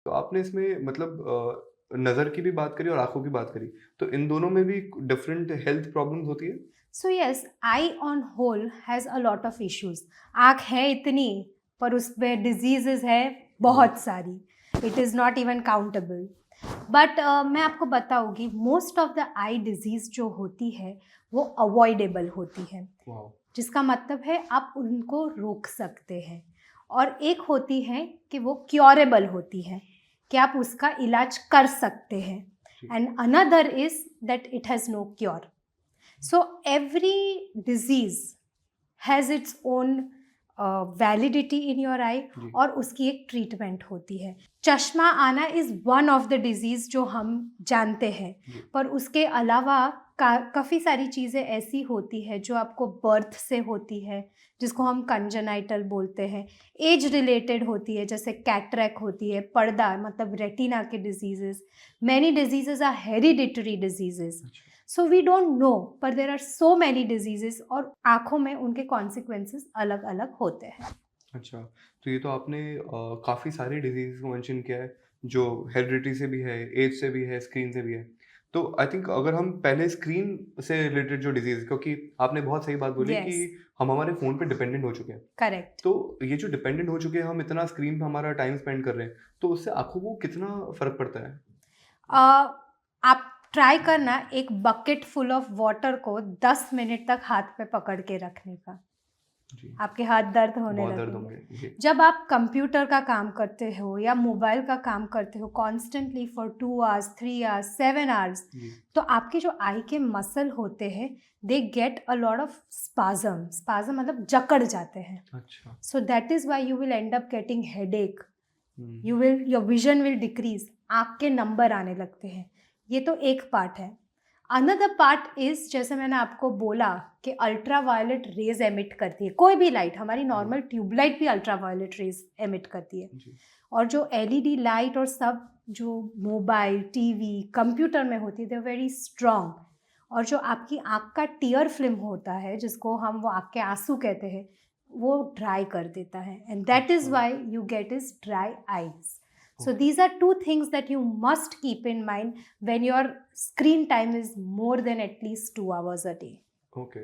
तो आपने इसमें मतलब नज़र की भी बात करी और आँखों की बात करी। तो इन दोनों में भी डिफरेंट हेल्थ प्रॉब्लम्स होती है? So yes, eye on whole has a lot of issues. आँख है इतनी, पर उसमें डिजीजेस है बहुत। बहुत सारी। It is not even countable. But मैं आपको बताऊंगी, most of the eye disease जो होती है वो अवॉइडेबल होती है, वाओ! जिसका मतलब है आप उनको रोक सकते हैं। और एक होती है कि वो क्योरेबल होती है, कि आप उसका इलाज कर सकते हैं। जी। And another is that it has no cure. So every disease has its own validity in your eye, जी। और उसकी एक ट्रीटमेंट होती है। चश्मा आना is one of the disease जो हम जानते हैं, जी। पर उसके अलावा काफ़ी सारी चीज़ें ऐसी होती है जो आपको बर्थ से होती है, जिसको हम कंजेनाइटल बोलते हैं। एज रिलेटेड होती है, जैसे कैटरैक्ट होती है, पर्दा मतलब रेटिना के diseases. Many diseases are hereditary diseases. अच्छा। सो वी डोंट नो, पर there are so many diseases, और आँखों में उनके कॉन्सिक्वेंसेस अलग-अलग होते हैं। अच्छा, तो ये तो आपने काफ़ी सारी डिज़ीज़ को मेंशन किया है, जो हेरिडिटी से भी है, एज से भी है, स्क्रीन से भी है। तो आई थिंक अगर हम पहले स्क्रीन से रिलेटेड जो डिज़ीज़, क्योंकि आपने बहुत सही बात बोली कि यस, हम हमारे फ़ोन पे डिपेंडेंट हो चुके हैं। करेक्ट। तो ये जो डिपेंडेंट हो चुके हैं, हम इतना स्क्रीन पे हमारा टाइम स्पेंड कर रहे हैं, तो उससे आँखों को कितना फ़र्क पड़ता है? अ, आप ट्राई करना एक बकेट फुल ऑफ वाटर को 10 मिनट तक हाथ पे पकड़ के रखने का। जी। आपके हाथ दर्द होने बहुत दर्द लगेंगे। होंगे। जी। जब आप कंप्यूटर का काम करते हो या मोबाइल का काम करते हो constantly for 2 hours, 3 hours, 7 hours, जी। तो आपके जो आई के मसल होते हैं, they get a lot of spasm. Spasm मतलब जकड़ जाते हैं। अच्छा। So that is why you will end up getting headache. हुँ। योर विजन विल डिक्रीज, आँख के नंबर आने लगते हैं। ये तो एक पार्ट है। अनदर पार्ट इज, जैसे मैंने आपको बोला कि अल्ट्रा वायलेट रेज एमिट करती है कोई भी लाइट। हमारी जी। नॉर्मल ट्यूबलाइट भी अल्ट्रा वायलेट रेज एमिट करती है। जी। और जो एलईडी लाइट और सब जो मोबाइल, टीवी, कंप्यूटर में होती है, दे आर वेरी स्ट्रॉन्ग। और जो आपकी आँख का टीयर फिल्म होता है, जिसको हम वो आँख के आंसू कहते हैं, वो ड्राई कर देता है, एंड दैट इज अच्छा। Why you get is dry eyes. So okay. these are two things that you must keep in mind when your screen time is more than at least 2 hours a day. Okay.